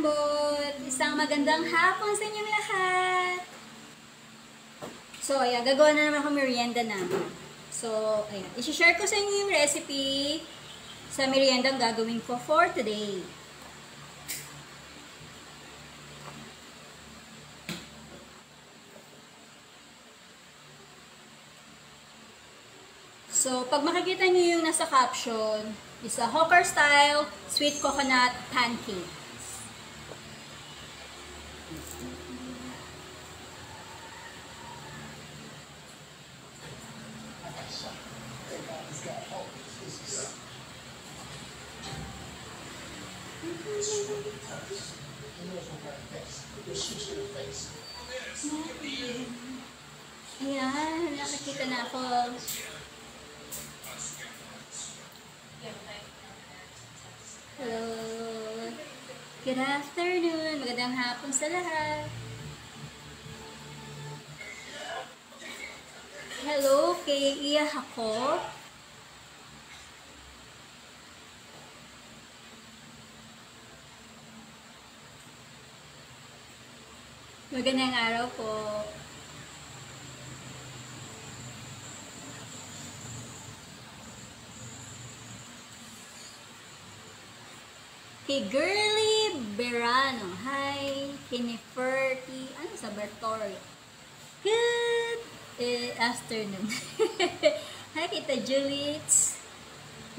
malambot. Isang magandang hapon sa inyong lahat. So, ayan, gagawa na naman ako merienda namin. So, ayan, isi-share ko sa inyo yung recipe sa merienda ang gagawin ko for today. So, pag makikita nyo yung nasa caption, is a hawker style sweet coconut pancake. Ayan, nakikita na ako. Hello. Good afternoon. Magandang hapon sa lahat. Hello, kay Iya ako. Magandang araw po. Kay Girly Berano. Hi. Kiniferty. Ano sa Bertorio? Good afternoon. Hi, Kita Julits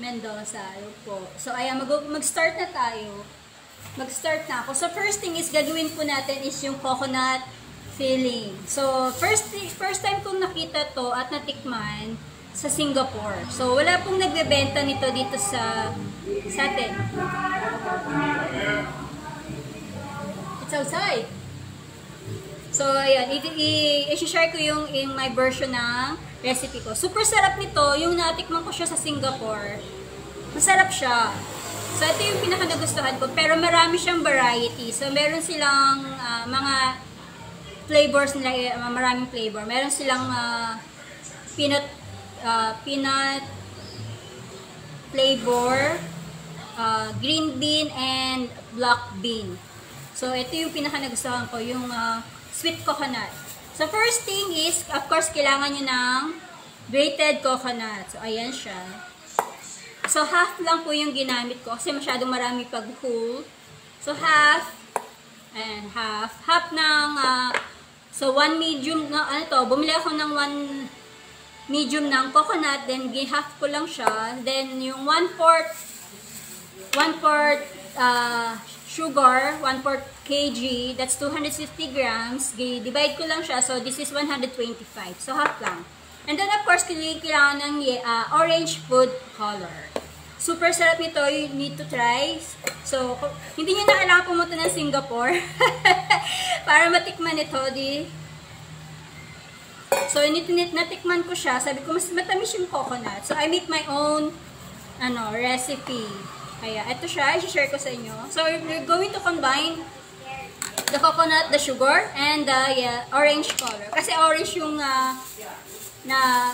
Mendoza. Hello po. So, ayan, mag-start na tayo. Mag-start na ako. So, first thing is, gagawin po natin is yung coconut filling. So, first time kong nakita to at natikman sa Singapore. So, wala pong nagbebenta nito dito sa atin. It's outside. So, ayan. I-share ko yung my version ng recipe ko. Super sarap nito. Yung natikman ko siya sa Singapore. Masarap siya. So, ito yung pinaka-nagustuhan ko. Pero marami siyang variety. So, meron silang mga flavors nila. Maraming flavor. Meron silang peanut flavor, green bean, and black bean. So, ito yung pinaka-nagustuhan ko, yung sweet coconut. So, first thing is, of course, kailangan nyo ng grated coconut. So, ayan siya. So, half lang po yung ginamit ko kasi masyadong marami pag whole. So, half and half. Half ng, so, one medium, bumili ako ng one medium ng coconut, then half ko lang siya. Then, yung 1/4 sugar, 1/4 kg, that's 250 grams. Divide ko lang siya, so this is 125. So, half lang. And then, of course, kailangan ng orange food color. Super sarap nito. You need to try. So, hindi nyo na kailangan pumunta ng Singapore para matikman ito. So, natikman ko siya. Sabi ko, mas matamis yung coconut. So, I make my own recipe. Kaya, ito siya. I-share ko sa inyo. So, we're going to combine the coconut, the sugar, and the orange color. Kasi orange yung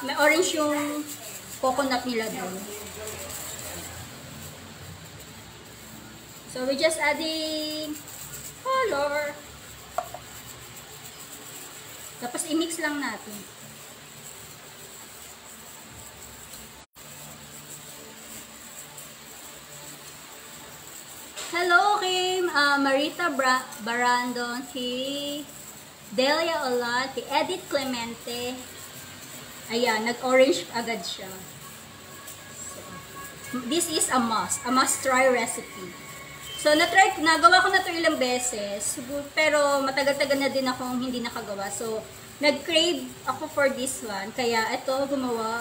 may orange yung coconut nila doon. So, we're just adding color. Tapos, i-mix lang natin. Hello, Kim! Marita Barandon, si Delia Olan, si Edith Clemente. Ayan, nag-orange agad siya. So, this is a must-try recipe. So, nagawa ko na ito ilang beses, pero matagal-tagal na din akong hindi nakagawa. So, nag-crave ako for this one, kaya ito, gumawa.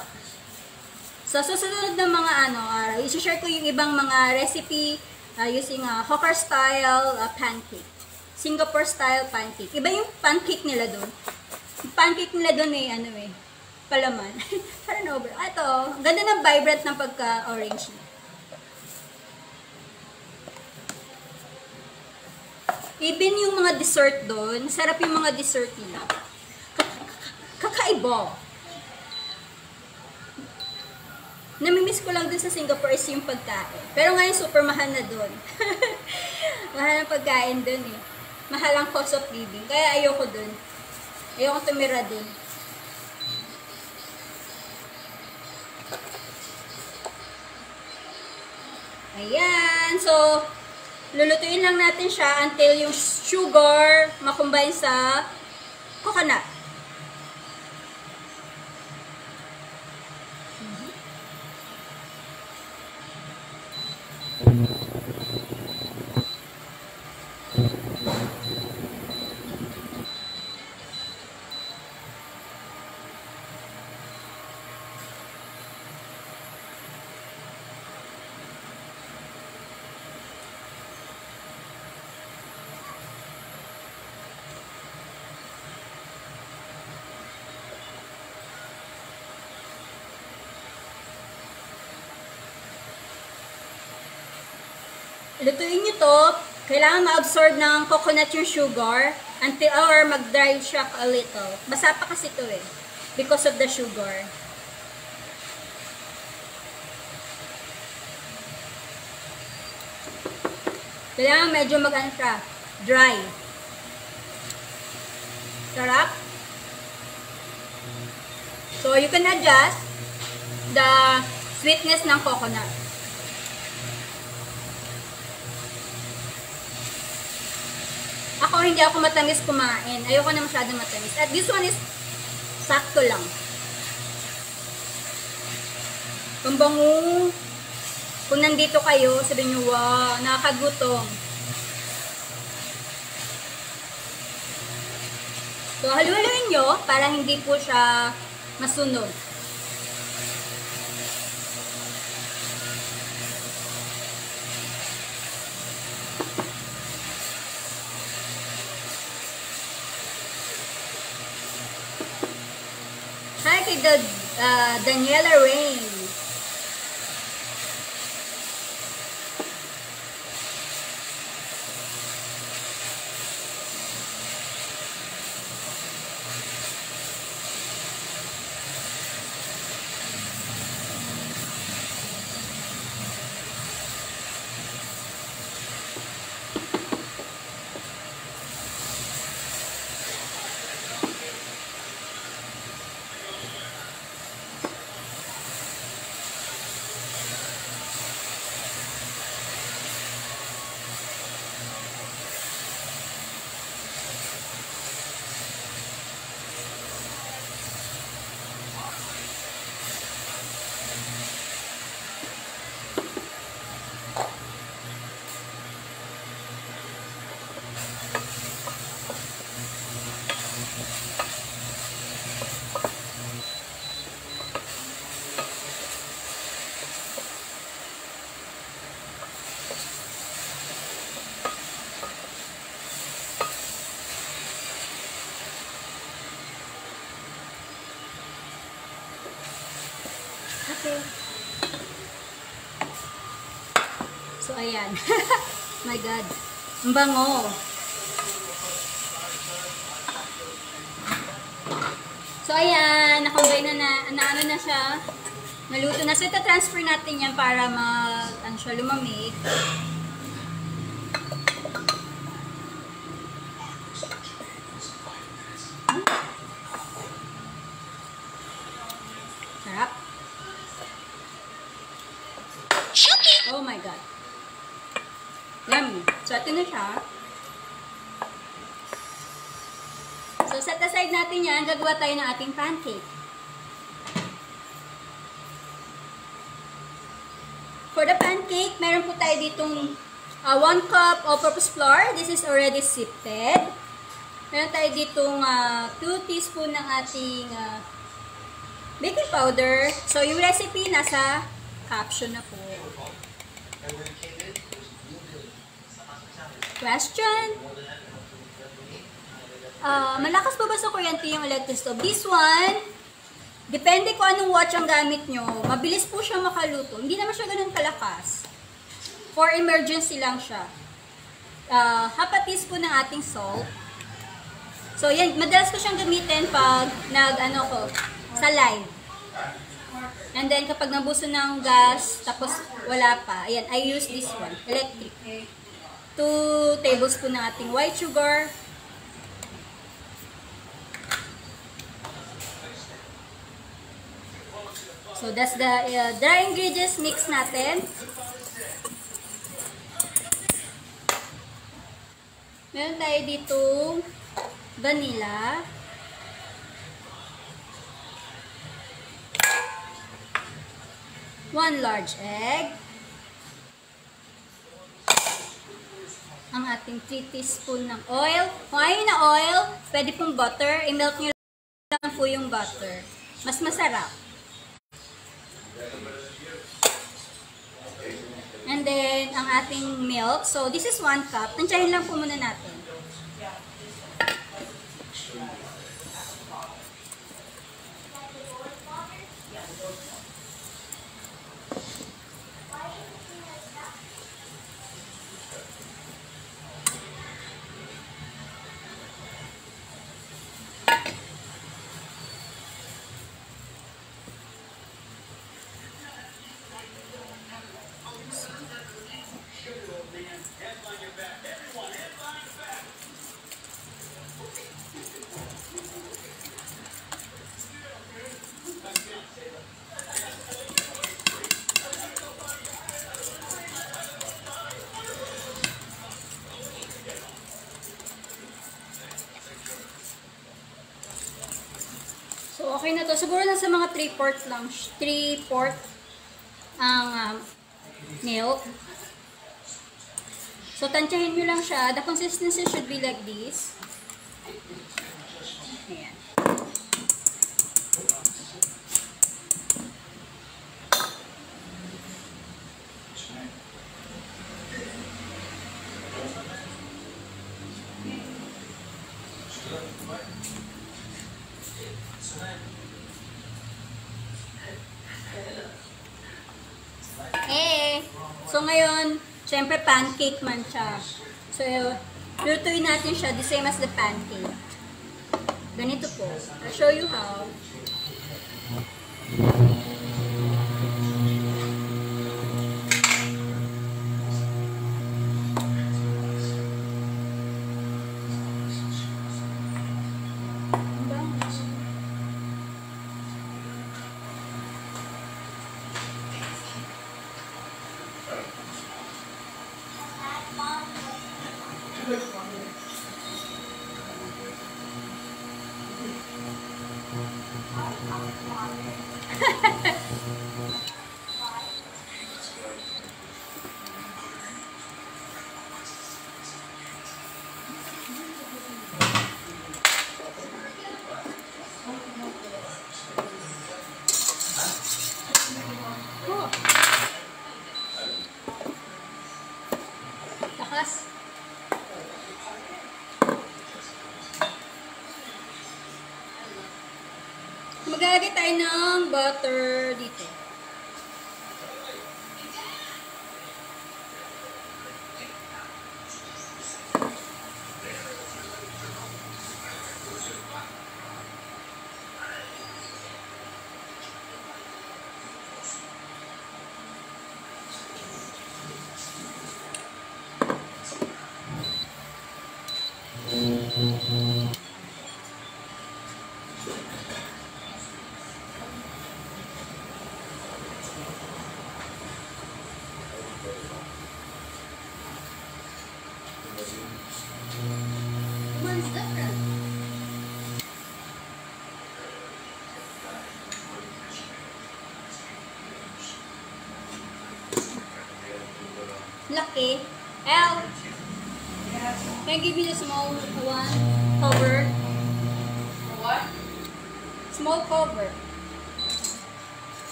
So, susunod na mga araw, i-share ko yung ibang mga recipe using hawker style pancake. Singapore style pancake. Iba yung pancake nila doon. Yung pancake nila doon palaman. Parang over. Ito, ganda ng vibrant ng pagka-orange niya. Even yung mga dessert doon, sarap yung mga dessert nila. Kakaiba. Namimiss ko lang dun sa Singapore is yung pagkain. Pero ngayon super mahal na dun. Mahal ang pagkain dun eh. Mahal ang cost of living. Kaya ayoko dun. Ayoko tumira dun. Ayan. So, lulutuin lang natin siya until yung sugar makombine sa coconut. Lutuin nyo to. Kailangan ma-absorb ng coconut yung sugar until or mag-dry siya a little. Basa pa kasi to eh. Because of the sugar. Kailangan medyo mag-ano siya. Dry. Sarap. So, you can adjust the sweetness ng coconut. Ako, hindi ako matamis kumain. Ayoko na masyadong matamis. At this one is sakto lang. Ang bango. Kung nandito kayo, sabihin nyo, wow, nakakagutom. So, haluhaluin nyo para hindi po siya masunog. Hi kay Daniela Rain. Okay. So, ayan. My God. Ang bango. So, ayan. Nakombine na ano na siya. Naluto na. So, ito transfer natin yan para ano siya, lumamig. Sarap. Oh my God. Yummy. So, ito na siya. So, set aside natin yan. Gagawa tayo ng ating pancake. For the pancake, meron po tayo ditong 1 cup all-purpose flour. This is already sifted. Meron tayo ditong 2 teaspoon ng ating baking powder. So, yung recipe nasa caption na po. Question? Malakas pa ba sa kuryente yung electric stove? This one, depende kung anong watch ang gamit nyo. Mabilis po siya makaluto. Hindi naman siya ganun kalakas. For emergency lang siya. Half a teaspoon ng ating salt. So, yan. Madalas ko siyang gamitin pag sa live. And then, kapag nabuso ng gas, tapos wala pa. Ayan, I use this one. Electric. 2 tablespoon ng ating white sugar. So that's the dry ingredients mix natin. Meron tayo dito vanilla. One large egg. Ang ating 3 teaspoon ng oil. Kung ayaw na oil, pwede pong butter. I-melt nyo lang po yung butter. Mas masarap. And then, ang ating milk. So, this is 1 cup. Tansyahin lang po muna natin. So, okay na to. Siguro nasa mga 3/4 lang. 3/4 ang milk. So, tansyahin nyo lang siya. The consistency should be like this. Ayan. So, ngayon, syempre pancake man siya. So, lutuin natin siya the same as the pancake. Ganito po. I'll show you how. Takas. Maglalagay tayo ng butter dito. Laki. L. Can I give you the small one? Cover. What? Small cover.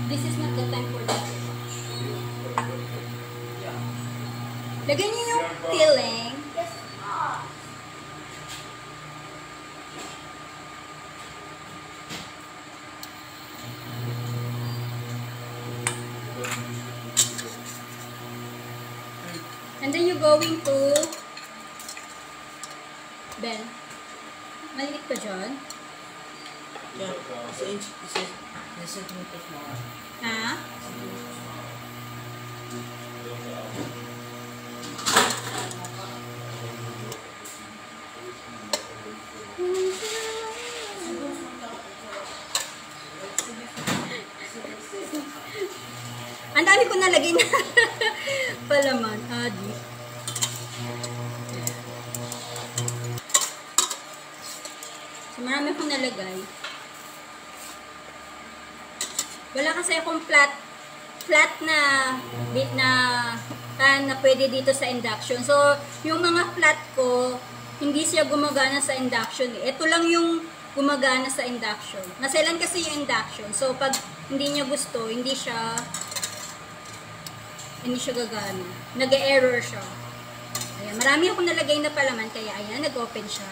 This is not the time for that. Lagyan niyo yung filling. And then you're going to bend. Maliit pa dyan? Yeah, it's centimeters more. Ha? Ang dami ko nalagay na palaman. Adi. So, marami akong nalagay. Wala kasi akong flat na bit na pan na pwede dito sa induction. So, yung mga flat ko, hindi siya gumagana sa induction. Ito lang yung gumagana sa induction. Naselan kasi yung induction. So, pag hindi niya gusto, hindi siya gagana. Nag-error siya. Ayan, marami akong nalagay na palaman, kaya ayan, nag-open siya.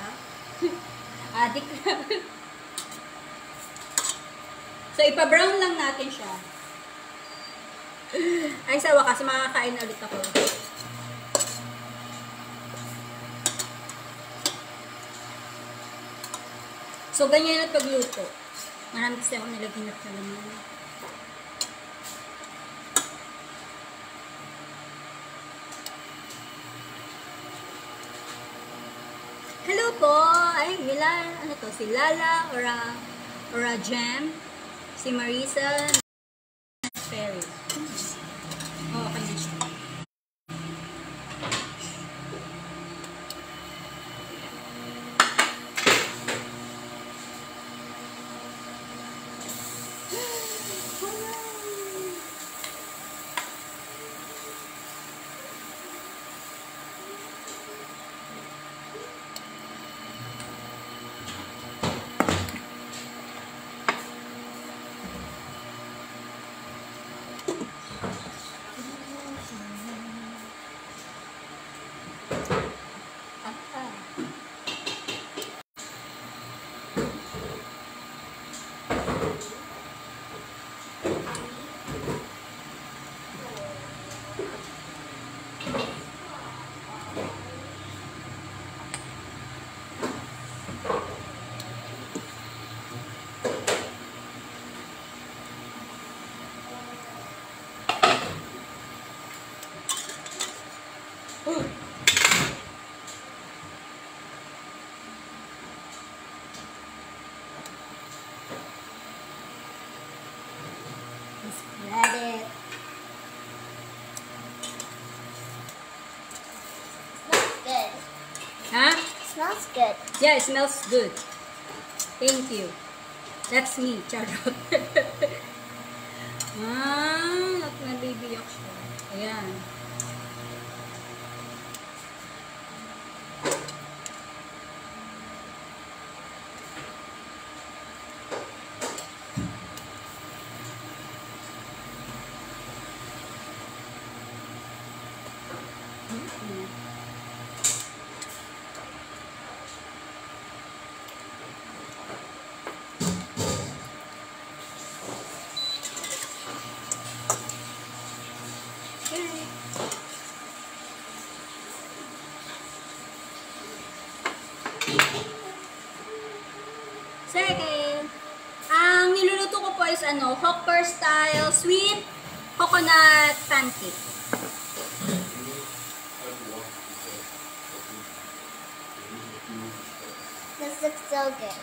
Adik lang. So, ipa-brown lang natin siya. Ay, sa wakas, makakain ulit ako. So, ganyan at pagluto. Marami kasi ako nilagay na palaman. Hello po! Ay, ano to? Si Lala, Ora Jam, si Marisa, Ferry. Oh, okay na siya. Spread it. Smells good. Huh? Smells good. Yeah, it smells good. Thank you. That's me, charot. Nabibiyak siya. Ayan. Second, ang niluluto ko po is hawker style sweet coconut pancake. This looks so good.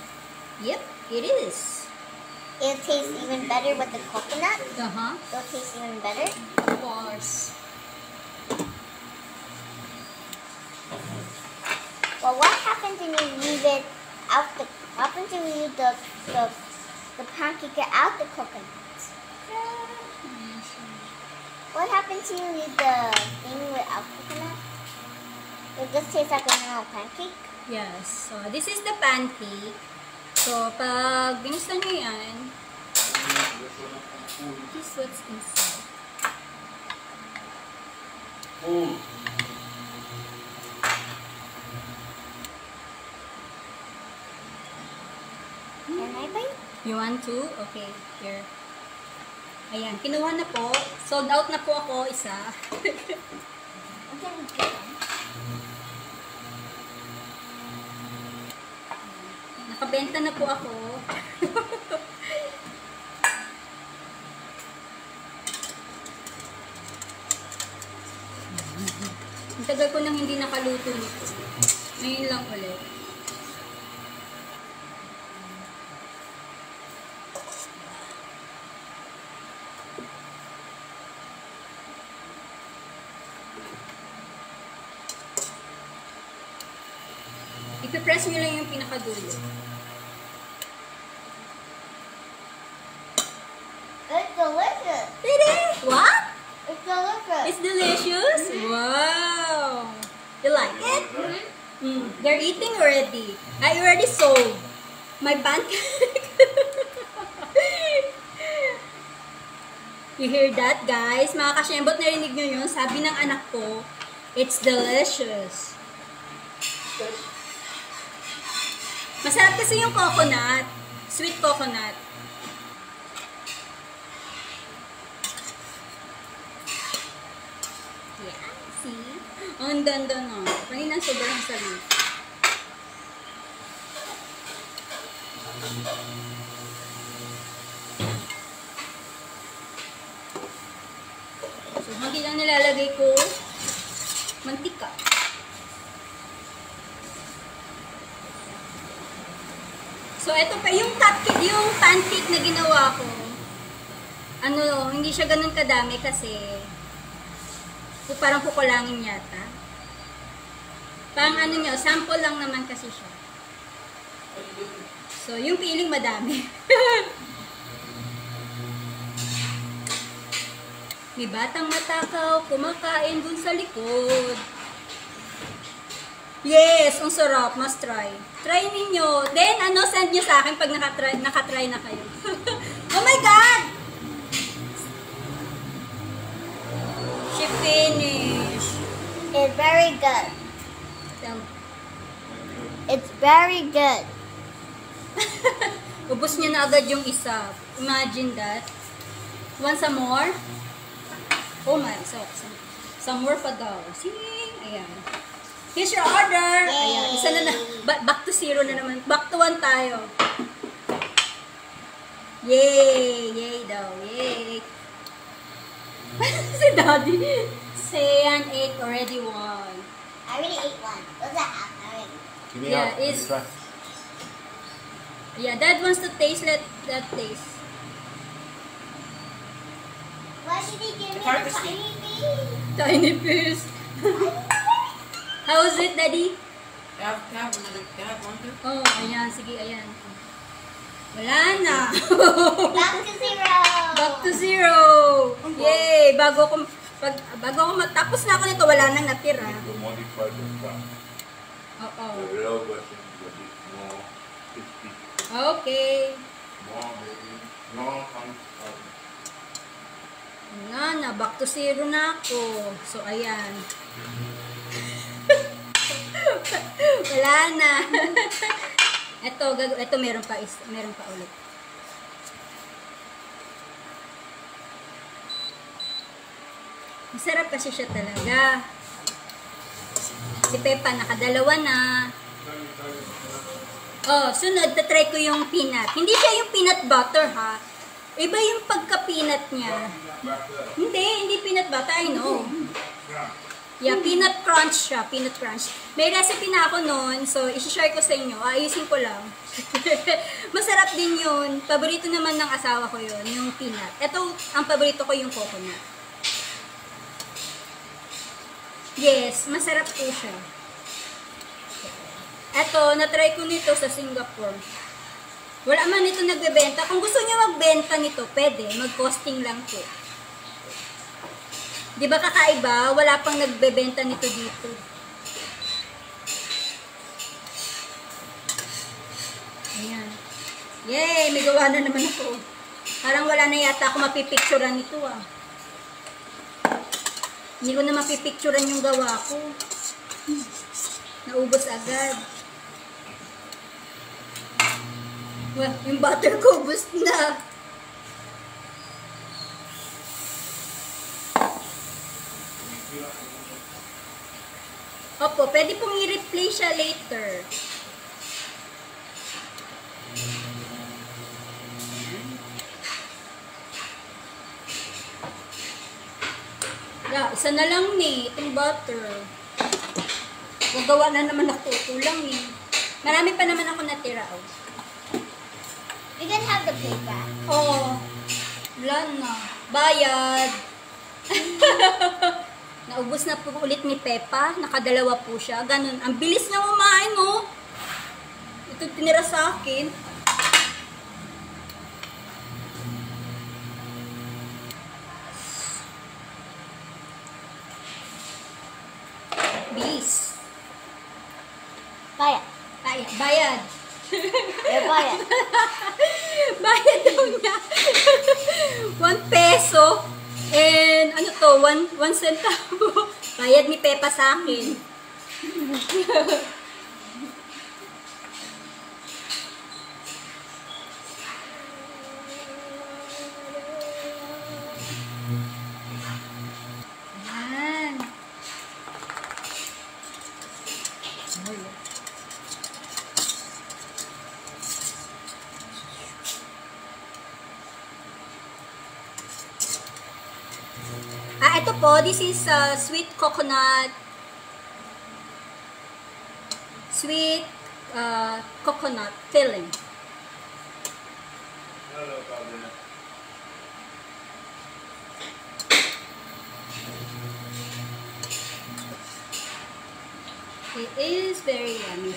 Yep, it is. It tastes even better with the coconut. Uh-huh. It'll taste even better. Of course. Well, what happens when you leave it out the? What happens when you leave the pancake out the coconut? What happens when you leave the thing without coconut? It just tastes like a normal pancake. Yes. So, this is the pancake. So, pag binuksan nyo yan, this is what's inside. Can I bite? You want to? Okay, here. Ayan, kinuha na po. Sold out na po ako, isa. I'm gonna get one. Nakabenta na po ako. Ang tagal ko nang hindi nakaluto nito. Ngayon lang ulit. Ipipress nyo lang yung pinakadulo. It's delicious. What? It's delicious. It's delicious? Wow! You like it? They're eating already. I already sold my pancake. You hear that, guys? Mga kasyembot, narinig nyo yun? Sabi ng anak ko, it's delicious. Masarap kasi yung coconut. Sweet coconut. Yeah, see? Ang ganda na. Kanina sobrang sarap. So, hindi lang nilalagay ko mantika. So, ito pa, yung cupcake, yung pancake na ginawa ko, ano, hindi siya ganun kadami kasi parang kukulangin yata. Parang ano nyo, sample lang naman kasi siya. So, yung feeling madami. May batang matakaw, kumakain dun sa likod. Yes, ang sarap. Must try. Try ninyo. Then, ano, send nyo sa akin pag nakatry na kayo. Oh my God! She finished. It's very good. It's very good. Ubus niya na agad yung isa. Imagine that. Want some more? Oh my, so some more pa daw. See? Ayan. Here's your order. Ayan, isa na back to 0 na naman. Back to 1 tayo. Yay! Yay daw. Yay! Si Daddy. Sayan ate already won. I already ate one. What's that half already? Give me Yeah, out. Let me it's- try. Yeah, Dad wants to taste. Let that taste. Why did he give me Hard the to see. tiny piece? Tiny piece. How is it, Daddy? Can I have one too? Oh, ayan. Sige, ayan. Wala na. Back to 0. Back to 0. Yay! Bago ako matapos na ako nito, wala nang natira. You modify the stuff. Oo. The real version is a bit more crispy. Okay. More maybe. More comes out. Wala na. Back to 0 na ako. So, ayan. Wala na. Ito meron pa ulit. Masarap kasi siya talaga. Si Pepa nakadalawa na. Oh, sunod, tatry ko yung peanut. Hindi siya yung peanut butter, ha? Iba yung pagka-peanut niya. Hindi peanut butter, I know. Yeah, peanut crunch siya, peanut crunch. May recipe na ako noon, so isi-share ko sa inyo. Ayusin ko lang. Masarap din yun. Paborito naman ng asawa ko yun, yung peanut. Ito, ang paborito ko yung coconut. Yes, masarap po siya. Ito, na-try ko nito sa Singapore. Wala man ito nagbebenta. Kung gusto niyo magbenta nito, pwede. Mag-costing lang po. Di ba kakaiba? Wala pang nagbebenta nito dito. Ayan. Yay! May gawa na naman ako. Parang wala na yata ako mapipicturean nito ah. Hindi ko na mapipicturean yung gawa ko. Naubos agad. Well, yung butter ko, ubos na. Opo, pwede pong i-replay siya later. Yeah, isa na lang ni, itong butter. Gagawa na naman ako, kulang ni. Marami pa naman ako natira. Oh. You can have the paper. Oh, wala na. Bayad. Naubos na po ulit ni Peppa. Nakadalawa po siya. Ganun. Ang bilis niya kumain, oh. Ito tinira sa akin. Bis. Bayad. Bayad. Bayad. Bayad. Bayad daw niya. 1 peso. And ano to? 1 centavo. Bayad ni Peppa sa akin. Yan. Ito po, this is sweet coconut filling. It is very yummy.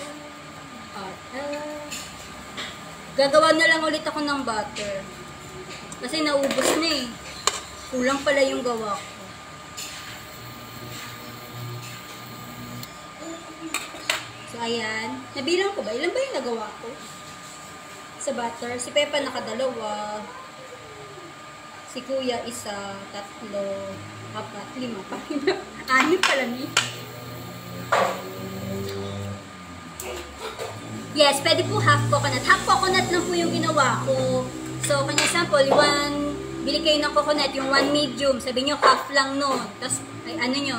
Gagawa na lang ulit ako ng butter. Kasi naubos na eh. Kulang pala yung gawa ko. So, ayan. Nabilang ko ba? Ilan ba yung nagawa ko? Sa butter. Si Peppa nakadalawa. Si Kuya isa, 3, 4, 5 pa. 6 pala ni. Yes, pwede po half coconut. Half coconut lang po yung ginawa ko. So, kanya sample, bili kayo ng coconut, yung 1 medium. Sabi nyo, half lang nun. Tapos, ano nyo,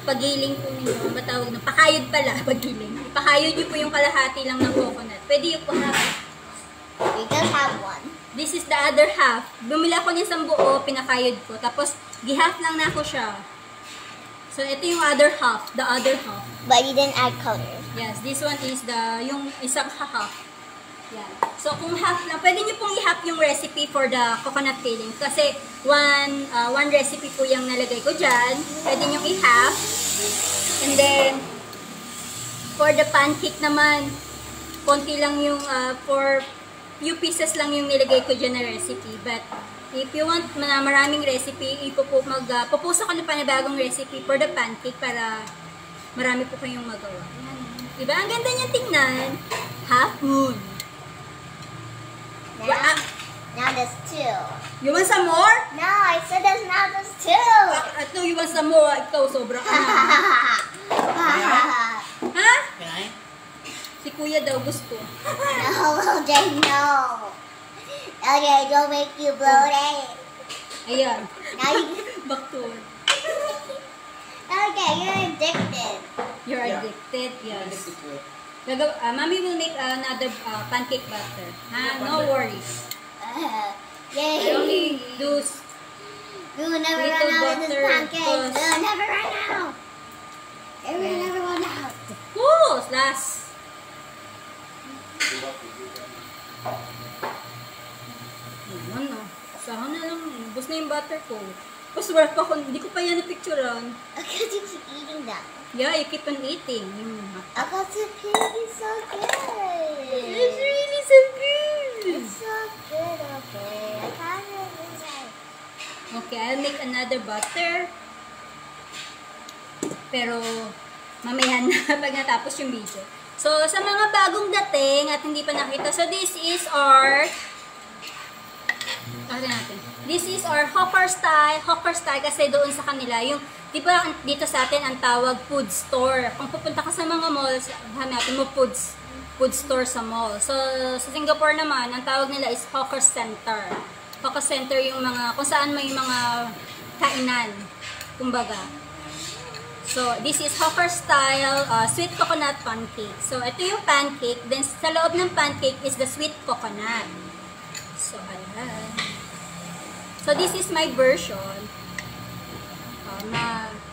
pagiling po ninyo. Matawag na, pakayod pala, pagiling. Ipakayod nyo po yung kalahati lang ng coconut. Pwede yung po half. We just have one. This is the other half. Bumili ako ng isang buo, pinakayod ko. Tapos, gi-half lang na ako siya. So, ito yung other half. The other half. But you didn't add colors. Yes, this one is yung isang half. Yan. So, kung half lang, pwede nyo pong i-half yung recipe for the coconut filling. Kasi, one recipe po yung nalagay ko dyan. Pwede nyo i-half. And then, for the pancake naman, konti lang yung, for few pieces lang yung nilagay ko dyan na recipe. But, if you want na maraming recipe, pupost ako ng panibagong recipe for the pancake para marami po kayong magawa. Yan. Diba? Ang ganda niya tingnan. Half moon. Now there's 2. You want some more? No, I said now there's 2. Ito, you want some more? Ikaw, sobra ka na. Ha? Can I? Si Kuya daw gusto. No, Jay, no. Okay, don't make you bloated. Ayan. Now you... Back to it. Okay, you're addicted. You're Yeah. addicted? Yes. Addicted to it. Mommy will make another pancake batter. Ha? No worries. Yay. I only do... We will never little run out of this butter, pancake. We because- will never run out. We will never run out. Of course! Last. Ayan na. Saan na lang. Ubus na yung butter ko. Tapos wala pa ako. Hindi ko pa yan napicturean. Because you keep eating them. Yeah, you keep on eating. Because the pig is so good. It's really so good. It's so good, okay. I can't really say. Okay, I'll make another butter. Pero, mamaya na pag natapos yung video. So, sa mga bagong dating at hindi pa nakita, so this is our, this is our hawker style kasi doon sa kanila, yung, di ba dito sa atin ang tawag food store. Kung pupunta ka sa mga malls, hanapin mo food store sa mall. So, sa Singapore naman, ang tawag nila is hawker center. Hawker center yung mga, kung saan may mga kainan, kumbaga. So, this is hawker style sweet coconut pancake. So, ito yung pancake. Then, sa loob ng pancake is the sweet coconut. So, ayan. So, this is my version.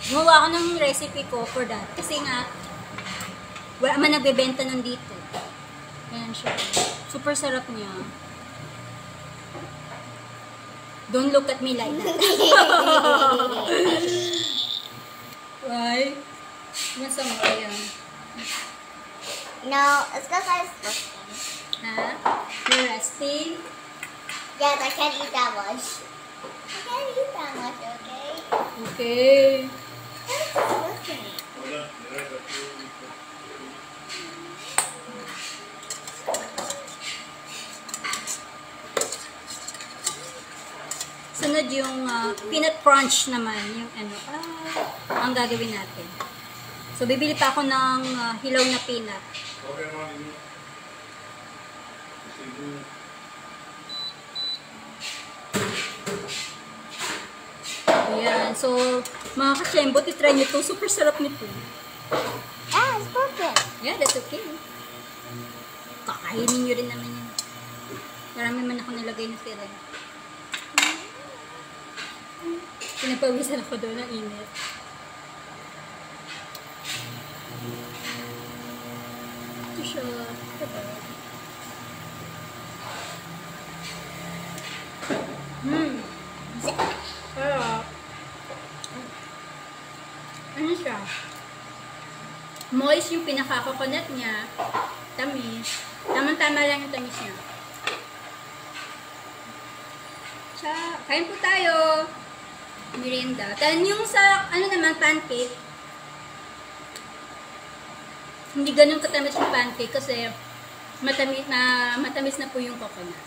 gumawa ako ng recipe ko for that. Kasi nga, wala man nagbebenta nun dito. Ayan siya. Super sarap niya. Don't look at me like that. Why? Masama yan. No, it's because I was resting. Ha? You're resting? Yes, I can't eat that much. I can't eat that much, okay? Okay. I'm just looking. Hold on. There are the two. Sunod yung peanut crunch naman. Yung ano, ang gagawin natin. So, bibili pa ako ng hilaw na peanut. Okay, man. Ayan. So, mga ka-shembo, titry nyo ito. Super sarap nito. Ah, it's broken. Yeah, that's okay. Kakainin nyo rin naman yun. Marami man ako nilagay na sira. Pinapawisan ako doon ng init. Ito siya. Diba? Sarap. Ano siya? Moist yung pinaka-coconut niya. Tamis. Tamang-tama lang yung tamis niya. Kain po tayo. Merienda. Then yung sa, ano naman, pancake. Hindi ganun katamis yung pancake kasi matamis na po yung coconut.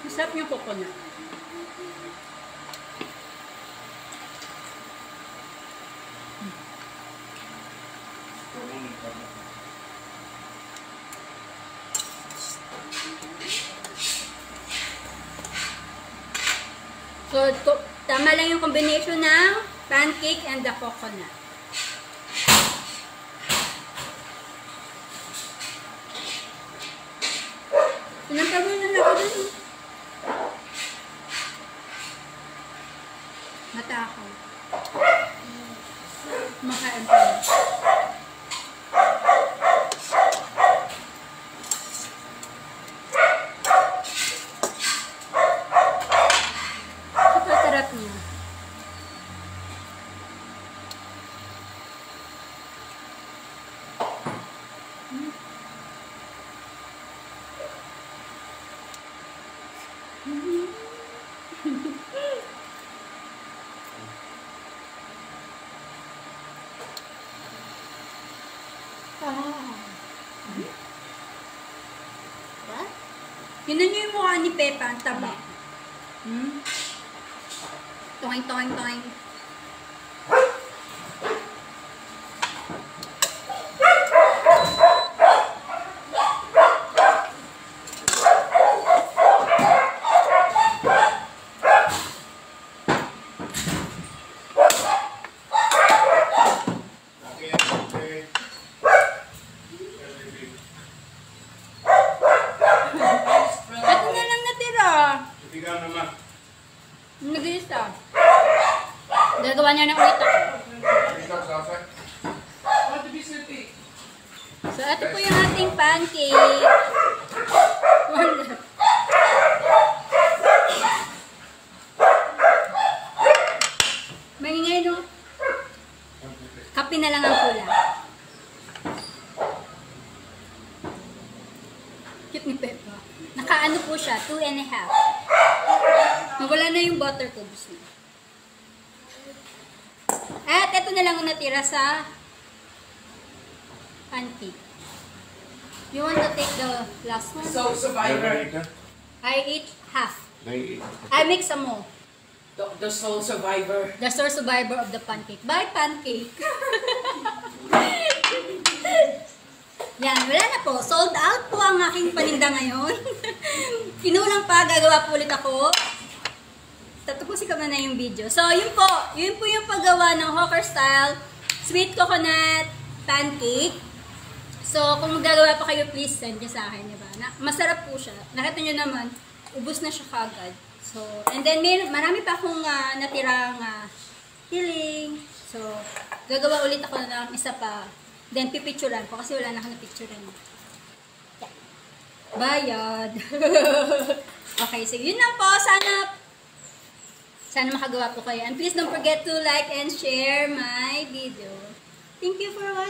Masarap yung coconut. So, tama lang yung combination ng pancake and the coconut. Sinantawin na ako dun. Mata ako. Makain pa. Sarap niya. What? Yun na yung mukha ni Peppa, ang taba. Toing, toing, toing. Ito na lang natira. Ikaw naman. Nag-iisa. Gagawa niya ng ulit ako. Ikaw sa akin. So, ito po yung ating pancake. Wala. Maingay, no? Kape na lang ang kulang. Cute ni Peppa. Nakaano po siya, 2.5. Nawala na yung butter cubes niya. At ito na lang ang natira sa pancake. You want to take the last one? So, survivor. I ate half. They I make some more. The sole survivor. The sole survivor of the pancake. Bye, pancake! Yan, wala na po. Sold out po ang aking paninda ngayon. Kinulang pa, gagawa po ulit ako. Tatapusin ko na yung video. So, yun po yung paggawa ng hawker style sweet coconut pancake. So, kung gagawa pa kayo, please send nyo sa akin, diba? Masarap po siya. Nakita nyo naman, ubos na siya kagad. So, and then marami pa akong natirang healing. So, gagawa ulit ako ng isa pa. Then, pipicturean ko kasi wala na ako na picturean. Yeah. Bayad. Okay, so yun lang po. Sana makagawa po kayo. And please don't forget to like and share my video. Thank you for watching.